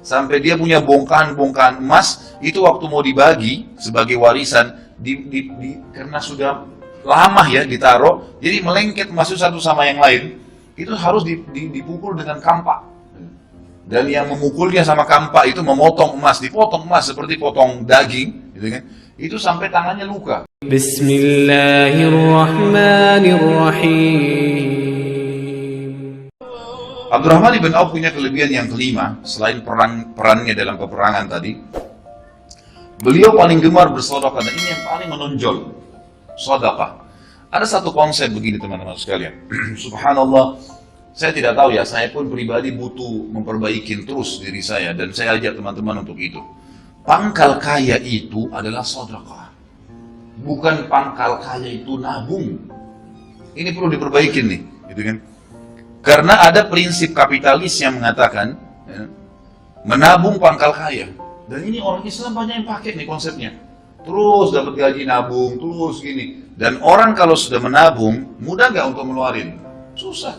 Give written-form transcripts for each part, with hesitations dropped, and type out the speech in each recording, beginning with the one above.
sampai dia punya bongkahan-bongkahan emas, itu waktu mau dibagi sebagai warisan, karena sudah lama ya ditaruh, jadi melengket masuk satu sama yang lain, itu harus dipukul dengan kampak. Dan yang memukulnya sama kampak itu memotong emas, dipotong emas seperti potong daging, gitu kan? Itu sampai tangannya luka. Bismillahirrahmanirrahim. Abdurrahman ibn Auf punya kelebihan yang kelima, selain perannya dalam peperangan tadi. Beliau paling gemar bersedekah, dan ini yang paling menonjol, sedekah. Ada satu konsep begini teman-teman sekalian. Subhanallah, saya tidak tahu ya, saya pun pribadi butuh memperbaiki terus diri saya, dan saya ajak teman-teman untuk itu. Pangkal kaya itu adalah sedekah. Bukan pangkal kaya itu nabung. Ini perlu diperbaiki nih, gitu kan? Karena ada prinsip kapitalis yang mengatakan ya, menabung pangkal kaya. Dan ini orang Islam banyak yang pakai nih konsepnya. Terus dapat gaji nabung, terus gini. Dan orang kalau sudah menabung, mudah nggak untuk ngeluarin? Susah.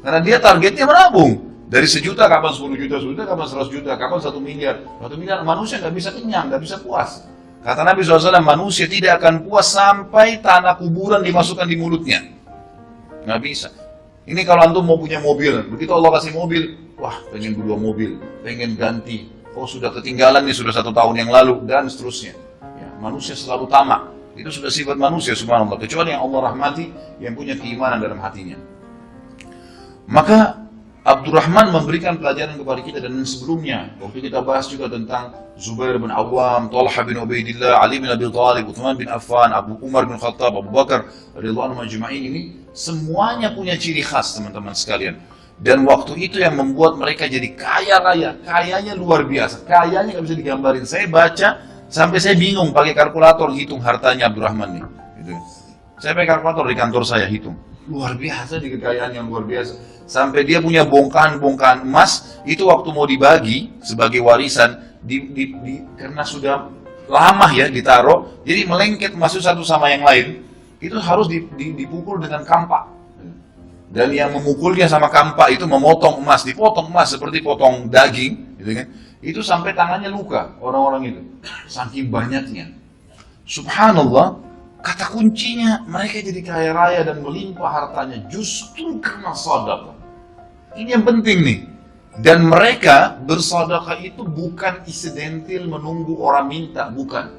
Karena dia targetnya menabung. Dari 1 juta, kapan 10 juta, 10 juta, kapan 100 juta, kapan 1 miliar. 1 miliar manusia nggak bisa kenyang, nggak bisa puas. Kata Nabi SAW, manusia tidak akan puas sampai tanah kuburan dimasukkan di mulutnya. Nggak bisa. Ini kalau antum mau punya mobil, begitu Allah kasih mobil, wah pengen 2 mobil, pengen ganti. Oh sudah ketinggalan nih, sudah 1 tahun yang lalu, dan seterusnya. Ya, manusia selalu tamak. Itu sudah sifat manusia, subhanallah. Kecuali yang Allah rahmati, yang punya keimanan dalam hatinya. Maka Abdurrahman memberikan pelajaran kepada kita, dan sebelumnya waktu kita bahas juga tentang Zubair bin Awam, Talha bin Ubaidillah, Ali bin Abi Thalib, Uthman bin Affan, Abu Umar bin Khattab, Abu Bakar radhiyallahu majma'in, ini semuanya punya ciri khas teman-teman sekalian. Dan waktu itu yang membuat mereka jadi kaya raya, kayanya luar biasa, kayanya nggak bisa digambarin. Saya baca sampai saya bingung pakai kalkulator hitung hartanya Abdurrahman nih. Gitu. Saya pakai kalkulator di kantor saya hitung. Luar biasa di kekayaan yang luar biasa. Sampai dia punya bongkahan-bongkahan emas, itu waktu mau dibagi sebagai warisan, karena sudah lama ya ditaruh, jadi melengket masuk satu sama yang lain, itu harus dipukul dengan kampak. Dan yang memukulnya sama kampak itu memotong emas, dipotong emas seperti potong daging, gitu kan? Itu sampai tangannya luka orang-orang itu, saking banyaknya. Subhanallah. Kata kuncinya, mereka jadi kaya raya dan melimpah hartanya justru karena sedekah. Ini yang penting nih. Dan mereka bersedekah itu bukan insidental menunggu orang minta, bukan.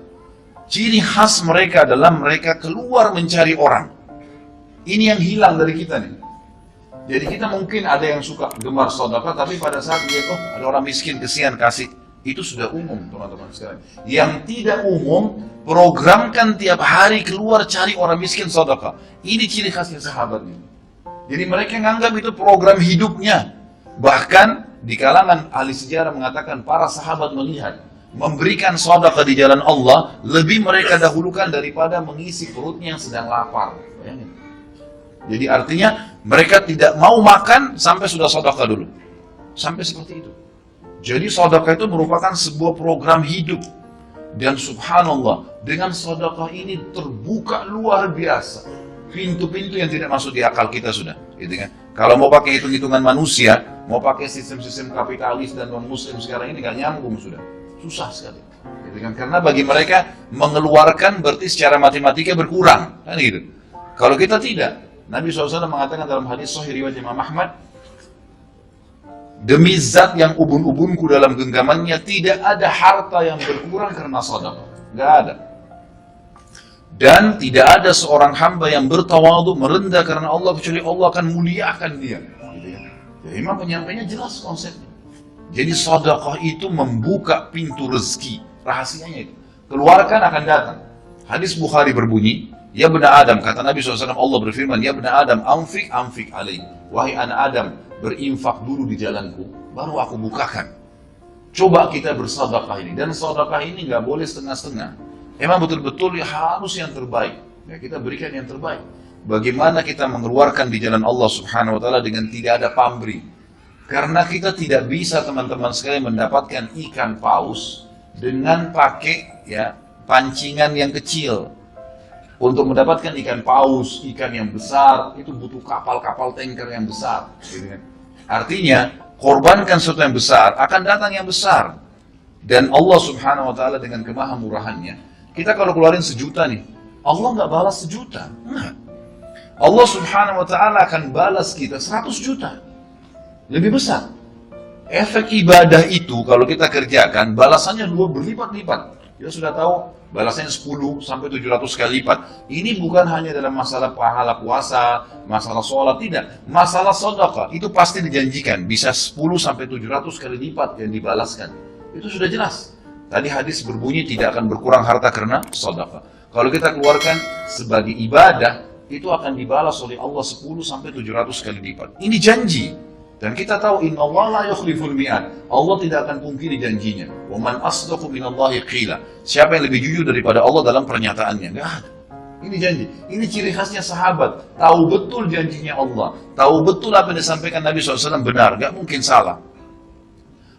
Ciri khas mereka adalah mereka keluar mencari orang. Ini yang hilang dari kita nih. Jadi kita mungkin ada yang suka gemar sedekah, tapi pada saat dia ada orang miskin, kesian kasih. Itu sudah umum teman-teman sekalian. Yang tidak umum, programkan tiap hari keluar cari orang miskin sedekah. Ini ciri khasnya sahabat ini. Jadi mereka menganggap itu program hidupnya. Bahkan di kalangan ahli sejarah mengatakan para sahabat melihat memberikan sedekah di jalan Allah lebih mereka dahulukan daripada mengisi perutnya yang sedang lapar. Bayangin. Jadi artinya mereka tidak mau makan sampai sudah sedekah dulu. Sampai seperti itu. Jadi sedekah itu merupakan sebuah program hidup. Dan subhanallah, dengan sedekah ini terbuka luar biasa pintu-pintu yang tidak masuk di akal kita sudah, gitu kan? Kalau mau pakai hitung-hitungan manusia, mau pakai sistem-sistem kapitalis dan non-muslim sekarang ini gak nyambung sudah. Susah sekali. Gitu kan? Karena bagi mereka mengeluarkan berarti secara matematika berkurang, kan gitu. Kalau kita tidak, Nabi SAW mengatakan dalam hadis sahih riwayat Imam Ahmad, demi zat yang ubun-ubunku dalam genggamannya, tidak ada harta yang berkurang karena sedekah. Nggak ada. Dan tidak ada seorang hamba yang bertawadhu, merendah karena Allah, kecuali Allah akan muliakan dia. Jadi Imam penyampainya jelas konsepnya. Jadi sedekah itu membuka pintu rezeki. Rahasianya itu. Keluarkan akan datang. Hadis Bukhari berbunyi, ya bena Adam, kata Nabi SAW, Allah berfirman, ya bena Adam, anfik alaih. Wahai anak Adam, berinfak dulu di jalanku, baru aku bukakan. Coba kita bersedekah ini, dan sedekah ini nggak boleh setengah-setengah. Emang betul-betul harus yang terbaik. Ya, kita berikan yang terbaik. Bagaimana kita mengeluarkan di jalan Allah Subhanahu Wa Taala dengan tidak ada pamrih? Karena kita tidak bisa teman-teman sekalian mendapatkan ikan paus dengan pakai ya pancingan yang kecil. Untuk mendapatkan ikan paus, ikan yang besar, itu butuh kapal-kapal tanker yang besar. Artinya, korbankan sesuatu yang besar, akan datang yang besar. Dan Allah subhanahu wa ta'ala dengan kemahamurahannya, kita kalau keluarin 1 juta nih, Allah nggak balas 1 juta. Enggak. Allah subhanahu wa ta'ala akan balas kita 100 juta. Lebih besar. Efek ibadah itu kalau kita kerjakan, balasannya 2 berlipat-lipat. Kita sudah tahu balasannya 10 sampai 700 kali lipat. Ini bukan hanya dalam masalah pahala puasa, masalah sholat, tidak. Masalah sedekah itu pasti dijanjikan bisa 10 sampai 700 kali lipat yang dibalaskan. Itu sudah jelas. Tadi hadis berbunyi tidak akan berkurang harta karena sedekah. Kalau kita keluarkan sebagai ibadah, itu akan dibalas oleh Allah 10 sampai 700 kali lipat. Ini janji. Dan kita tahu innallaha la yukhliful mi'ad. Allah tidak akan pungkiri janjinya. Wa man asdaqu minallahi qila. Siapa yang lebih jujur daripada Allah dalam pernyataannya? Enggak ada. Ini janji. Ini ciri khasnya sahabat. Tahu betul janjinya Allah. Tahu betul apa yang disampaikan Nabi SAW benar. Enggak mungkin salah.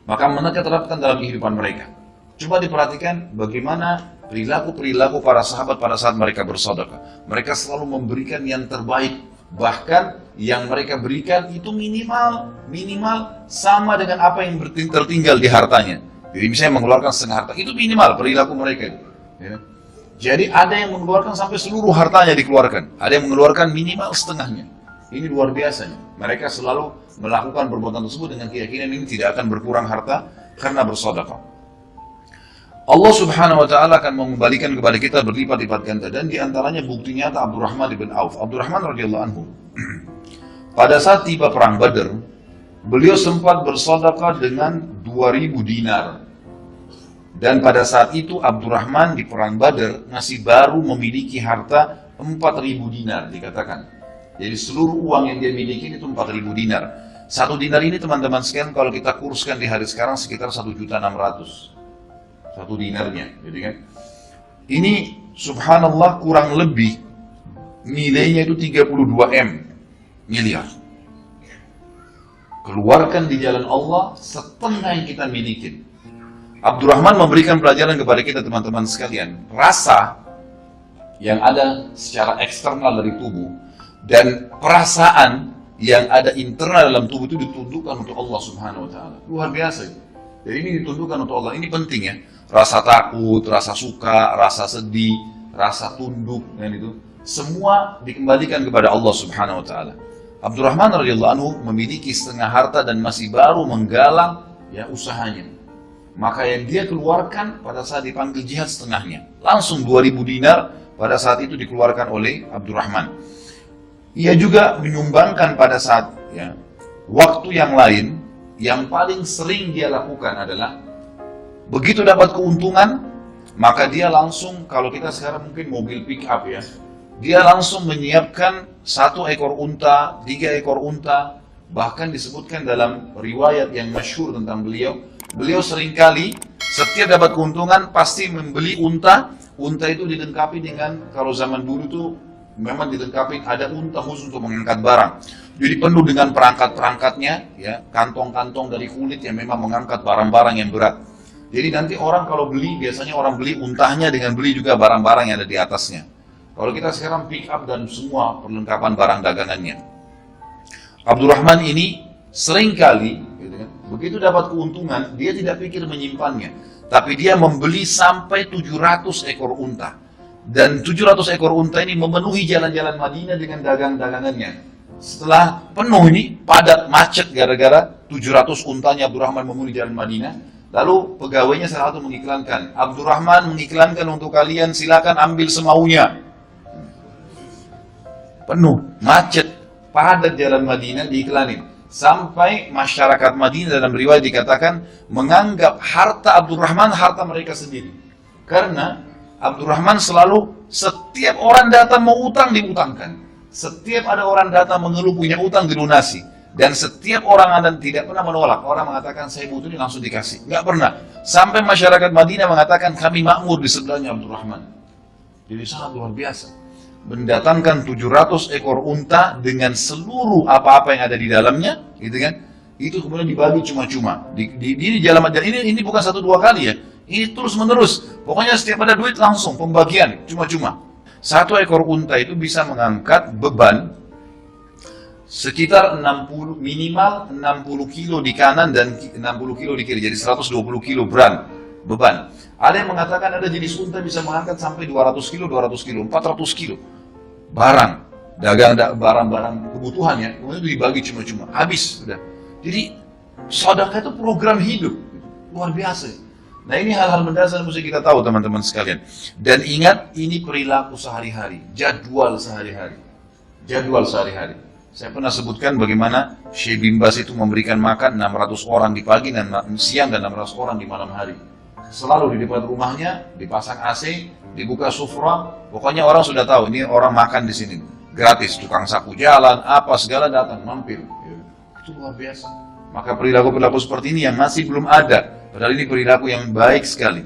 Maka mereka terapkan dalam kehidupan mereka. Coba diperhatikan bagaimana perilaku-perilaku para sahabat pada saat mereka bersedekah. Mereka selalu memberikan yang terbaik. Bahkan yang mereka berikan itu minimal sama dengan apa yang tertinggal di hartanya. Jadi misalnya mengeluarkan setengah harta, itu minimal perilaku mereka. Ya. Jadi ada yang mengeluarkan sampai seluruh hartanya dikeluarkan. Ada yang mengeluarkan minimal setengahnya. Ini luar biasa. Mereka selalu melakukan perbuatan tersebut dengan keyakinan ini tidak akan berkurang harta karena bersedekah. Allah subhanahu wa ta'ala akan mengembalikan kepada kita berlipat-lipat ganda. Dan diantaranya bukti nyata Abdurrahman bin Auf. Abdurrahman radhiyallahu anhu. Pada saat tiba perang Badar, beliau sempat bersedekah dengan 2000 dinar. Dan pada saat itu Abdurrahman di perang Badar masih baru memiliki harta 4000 dinar dikatakan. Jadi seluruh uang yang dia miliki itu 4000 dinar. 1 dinar ini teman-teman sekalian kalau kita kurskan di hari sekarang sekitar 1.600.000. 1 dinarnya, gitu kan? Ini subhanallah kurang lebih nilainya itu 32 miliar. Keluarkan di jalan Allah setengah yang kita miliki. Abdurrahman memberikan pelajaran kepada kita teman-teman sekalian. Rasa yang ada secara eksternal dari tubuh dan perasaan yang ada internal dalam tubuh itu ditundukkan untuk Allah subhanahu wa ta'ala. Luar biasa. Jadi ini ditundukkan untuk Allah. Ini penting ya. Rasa takut, rasa suka, rasa sedih, rasa tunduk, dan itu semua dikembalikan kepada Allah subhanahu wa ta'ala. Abdurrahman radhiyallahu anhu memiliki setengah harta dan masih baru menggalang ya usahanya. Maka yang dia keluarkan pada saat dipanggil jihad setengahnya. Langsung 2000 dinar pada saat itu dikeluarkan oleh Abdurrahman. Ia juga menyumbangkan pada saat ya, waktu yang lain yang paling sering dia lakukan adalah begitu dapat keuntungan, maka dia langsung, kalau kita sekarang mungkin mobil pick up ya, dia langsung menyiapkan 1 ekor unta, 3 ekor unta, bahkan disebutkan dalam riwayat yang masyhur tentang beliau seringkali setiap dapat keuntungan pasti membeli unta itu dilengkapi dengan, kalau zaman dulu tuh memang dilengkapi ada unta khusus untuk mengangkat barang. Jadi penuh dengan perangkat-perangkatnya, ya, kantong-kantong dari kulit yang memang mengangkat barang-barang yang berat. Jadi nanti orang kalau beli, biasanya orang beli untahnya dengan beli juga barang-barang yang ada di atasnya. Kalau kita sekarang pick up dan semua perlengkapan barang dagangannya. Abdurrahman ini seringkali, gitu kan, begitu dapat keuntungan, dia tidak pikir menyimpannya. Tapi dia membeli sampai 700 ekor unta. Dan 700 ekor unta ini memenuhi jalan-jalan Madinah dengan dagang-dagangannya. Setelah penuh ini, padat, macet gara-gara 700 untanya Abdurrahman memenuhi jalan Madinah. Lalu pegawainya salah satu mengiklankan, Abdurrahman mengiklankan untuk kalian, silakan ambil semaunya. Penuh, macet, padat jalan Madinah diiklanin. Sampai masyarakat Madinah dalam riwayat dikatakan menganggap harta Abdurrahman harta mereka sendiri. Karena Abdurrahman selalu setiap orang datang mau utang diutangkan. Setiap ada orang datang mengeluh punya utang dilunasi. Dan setiap orang ada tidak pernah menolak. Orang mengatakan saya butuh ini langsung dikasih. Nggak pernah. Sampai masyarakat Madinah mengatakan kami makmur di sebelahnya Abdurrahman. Jadi sangat luar biasa. Mendatangkan 700 ekor unta dengan seluruh apa-apa yang ada di dalamnya, gitu kan? Itu kemudian dibagi cuma-cuma. Di jalan Madinah ini bukan 1-2 kali ya. Ini terus menerus. Pokoknya setiap ada duit langsung pembagian cuma-cuma. 1 ekor unta itu bisa mengangkat beban sekitar 60, minimal 60 kilo di kanan dan 60 kilo di kiri, jadi 120 kilo beban. Ada yang mengatakan ada jenis unta bisa mengangkat sampai 200 kilo, 400 kilo barang, barang-barang kebutuhannya, kemudian dibagi cuma-cuma, habis sudah. Jadi sedekah itu program hidup, luar biasa. Nah, ini hal-hal mendasar yang mesti kita tahu, teman-teman sekalian. Dan ingat, ini perilaku sehari-hari, jadwal sehari-hari. Saya pernah sebutkan bagaimana Syekh bin Baz itu memberikan makan 600 orang di pagi dan siang dan 600 orang di malam hari. Selalu di depan rumahnya dipasang AC, dibuka sufra, pokoknya orang sudah tahu ini orang makan di sini gratis, tukang sapu jalan, apa segala datang mampir. Itu luar biasa. Maka perilaku-perilaku seperti ini yang masih belum ada, padahal ini perilaku yang baik sekali.